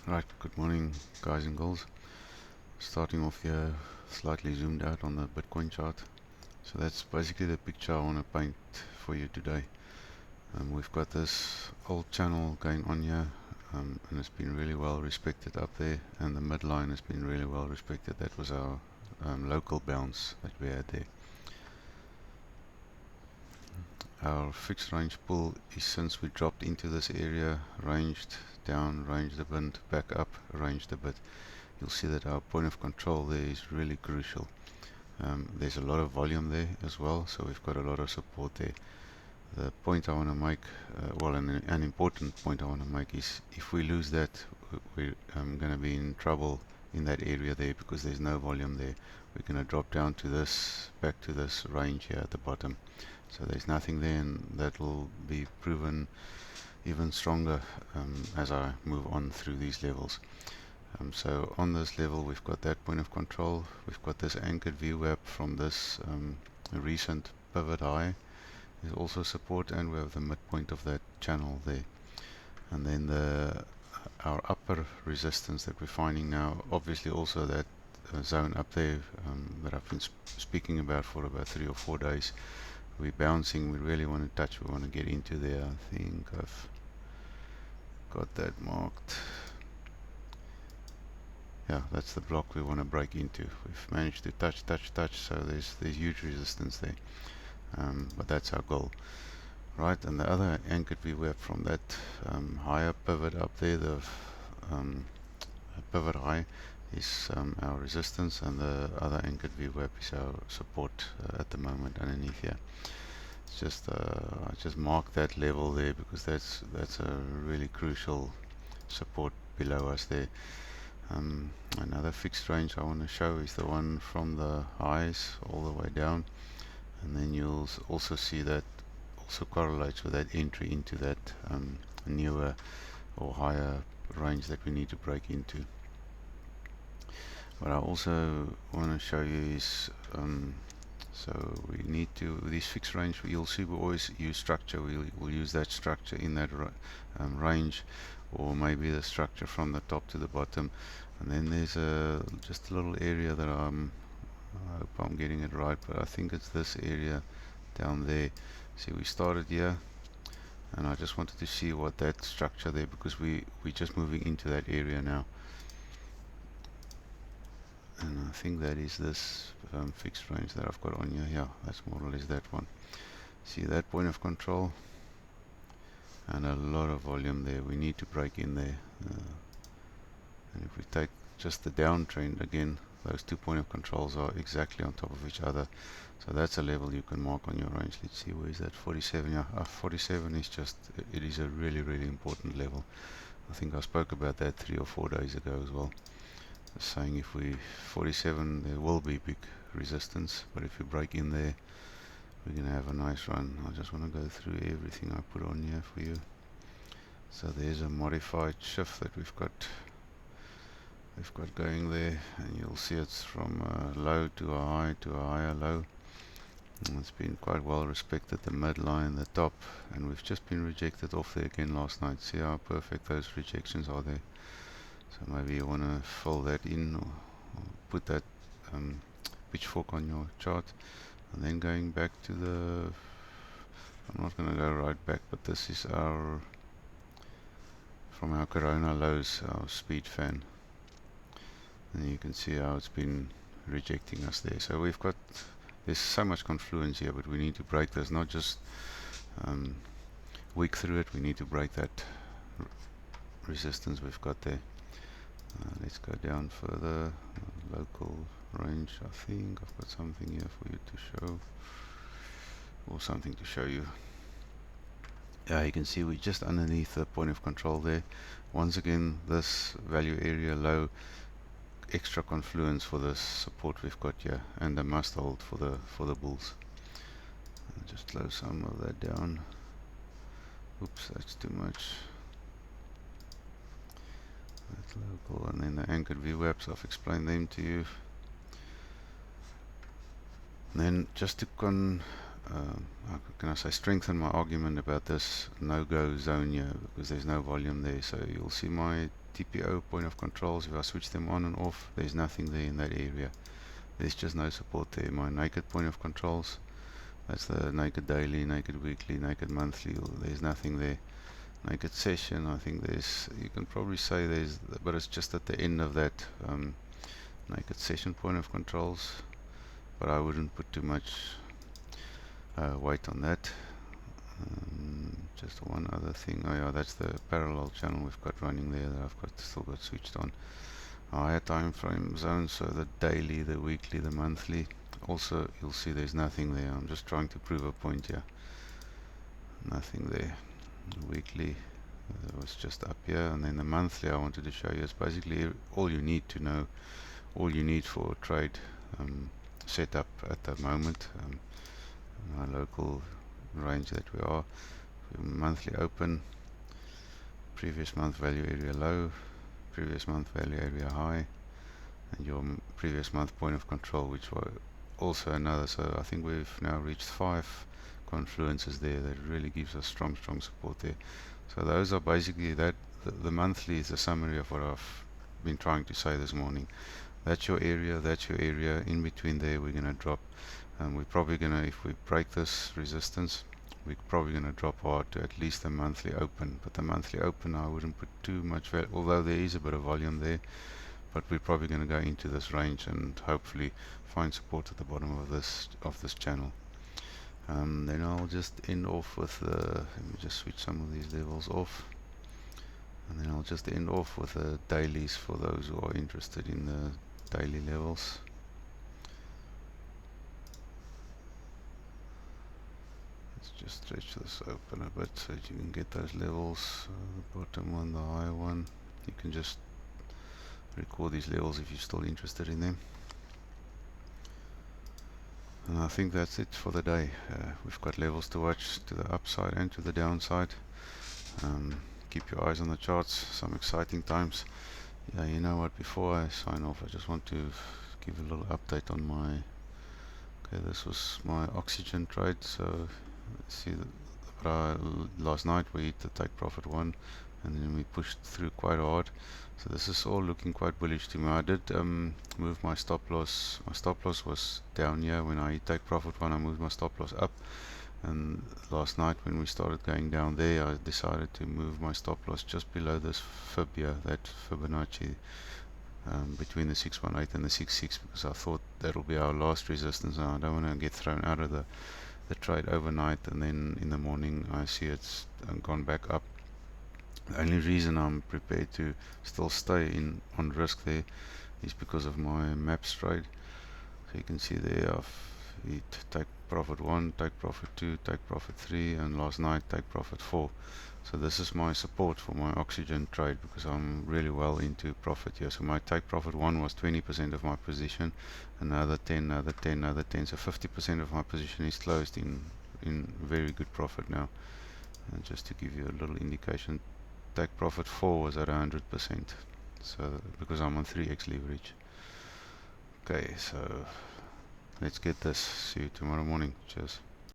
Right, good morning guys and girls. Starting off here, slightly zoomed out on the Bitcoin chart. So that's basically the picture I want to paint for you today. We've got this old channel going on here, and it's been really well respected up there, and the midline has been really well respected. That was our local bounce that we had there. Our fixed range pull is, since we dropped into this area, ranged down, ranged a bit, back up, ranged a bit. You'll see that our point of control there is really crucial. There's a lot of volume there as well, so we've got a lot of support there. The point I want to make, an important point I want to make is, if we lose that, we're going to be in trouble in that area there, because there's no volume there. We're going to drop down to this, back to this range here at the bottom. So there's nothing there, and that will be proven even stronger as I move on through these levels. So on this level we've got that point of control, we've got this anchored VWAP from this recent pivot high is also support, and we have the midpoint of that channel there. And then our upper resistance that we're finding now, obviously also that zone up there that I've been speaking about for about 3 or 4 days. We're bouncing, we really want to touch, we want to get into there. I think I've got that marked. Yeah, that's the block we want to break into. We've managed to touch, so there's huge resistance there, but that's our goal, right? And the other anchored VWAP from that higher pivot up there, the pivot high, is our resistance, and the other anchored VWAP is our support at the moment underneath here. It's just I just marked that level there because that's a really crucial support below us there. Another fixed range I want to show is the one from the highs all the way down, and then you'll also see that also correlates with that entry into that newer or higher range that we need to break into. What I also want to show you is so we need to, this fixed range, you'll see we always use structure. We'll use that structure in that range, or maybe the structure from the top to the bottom. And then there's just a little area that I hope I'm getting it right, but I think it's this area down there. See, we started here, and I just wanted to see what that structure there, because we're just moving into that area now. And I think that is this fixed range that I've got on here. Yeah, that's more or less that one. See that point of control, and a lot of volume there. We need to break in there. And if we take just the downtrend again, those 2 point of controls are exactly on top of each other. So that's a level you can mark on your range. Let's see, where is that? 47. Yeah, 47 is just, it is a really important level. I think I spoke about that 3 or 4 days ago as well, saying if we 47, there will be big resistance, but if we break in there, we're going to have a nice run. I just want to go through everything I put on here for you. So there's a modified shift that we've got going there, and you'll see it's from a low to a high to a higher low. And it's been quite well respected, the midline, the top, and we've just been rejected off there again last night. See how perfect those rejections are there. So maybe you want to fill that in, or put that pitchfork on your chart. And then going back to the, I'm not going to go right back, but this is our, from our Corona lows, our speed fan. And you can see how it's been rejecting us there. So we've got, there's so much confluence here, but we need to break this, not just weak through it, we need to break that resistance we've got there. Let's go down further. Local range, I think I've got something here for you to show, or something to show you. Yeah, you can see we're just underneath the point of control there. Once again, this value area low, extra confluence for this support we've got here, and a must hold for the bulls. I'll just close some of that down. Oops, that's too much. That's local, and then the anchored VWAPs, I've explained them to you. And then just to how can I say, strengthen my argument about this no-go zone here, because there's no volume there. So you'll see my TPO point of controls. If I switch them on and off, there's nothing there in that area. There's just no support there. My naked point of controls, that's the naked daily, naked weekly, naked monthly. There's nothing there. Naked session, I think there's, you can probably say there's, but it's just at the end of that naked session point of controls. But I wouldn't put too much weight on that. Just one other thing. Oh yeah, that's the parallel channel we've got running there that I've still got switched on. Higher time frame zones, so the daily, the weekly, the monthly. Also, you'll see there's nothing there. I'm just trying to prove a point here. Nothing there. The weekly was just up here, and then the monthly I wanted to show you is basically all you need to know, all you need for a trade setup at the moment. Our local range that we are, monthly open, previous month value area low, previous month value area high, and your previous month point of control, which was also another. So I think we've now reached 5 confluences there that really gives us strong support there. So those are basically that. The monthly is a summary of what I've been trying to say this morning. That's your area, that's your area. In between there we're going to drop, and we're probably going to, if we break this resistance, we're probably going to drop hard to at least the monthly open. But the monthly open I wouldn't put too much value, although there is a bit of volume there. But we're probably going to go into this range and hopefully find support at the bottom of this channel. Then I'll just end off with let me just switch some of these levels off, and then I'll just end off with the dailies for those who are interested in the daily levels. Let's just stretch this open a bit so that you can get those levels. The bottom one, the high one. You can just record these levels if you're still interested in them. And I think that's it for the day. We've got levels to watch to the upside and to the downside. Keep your eyes on the charts. Some exciting times. Yeah, you know what, before I sign off, I just want to give a little update on my, okay, this was my oxygen trade. So let's see, last night we hit the take profit 1, and then we pushed through quite hard. So this is all looking quite bullish to me. I did move my stop loss. My stop loss was down here when I hit take profit 1. I moved my stop loss up, and last night when we started going down there, I decided to move my stop loss just below this fib here, that Fibonacci, between the 618 and the 66, because I thought that'll be our last resistance, and I don't want to get thrown out of the trade overnight and then in the morning I see it's gone back up. The only reason I'm prepared to still stay on risk there is because of my maps trade. So you can see there I've hit take profit 1, take profit 2, take profit 3, and last night take profit 4. So this is my support for my oxygen trade, because I'm really well into profit here. So my take profit 1 was 20% of my position, another 10, another 10, another 10. So 50% of my position is closed in very good profit now. And just to give you a little indication, take profit 4 was at 100%. So because I'm on 3x leverage. Okay, so let's get this. See you tomorrow morning. Cheers.